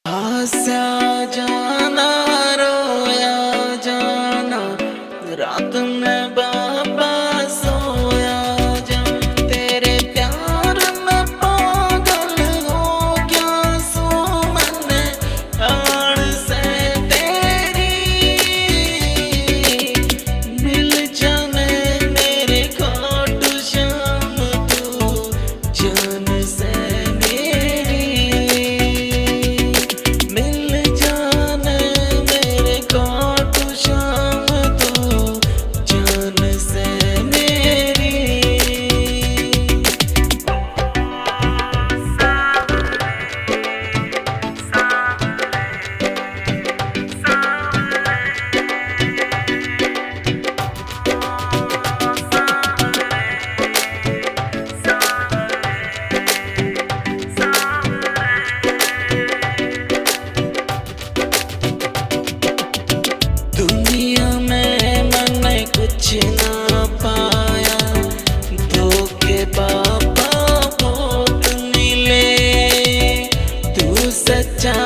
हंसा जाना रोया जाना रात में बाबा सोया जाना तेरे प्यार में पागल हो गया सो मैंने आड़ से तेरी मिल जाने मेरे खाटू श्याम तू जान से कुछ ना पाया धोखे बाबा बहुत मिले तू सच्चा।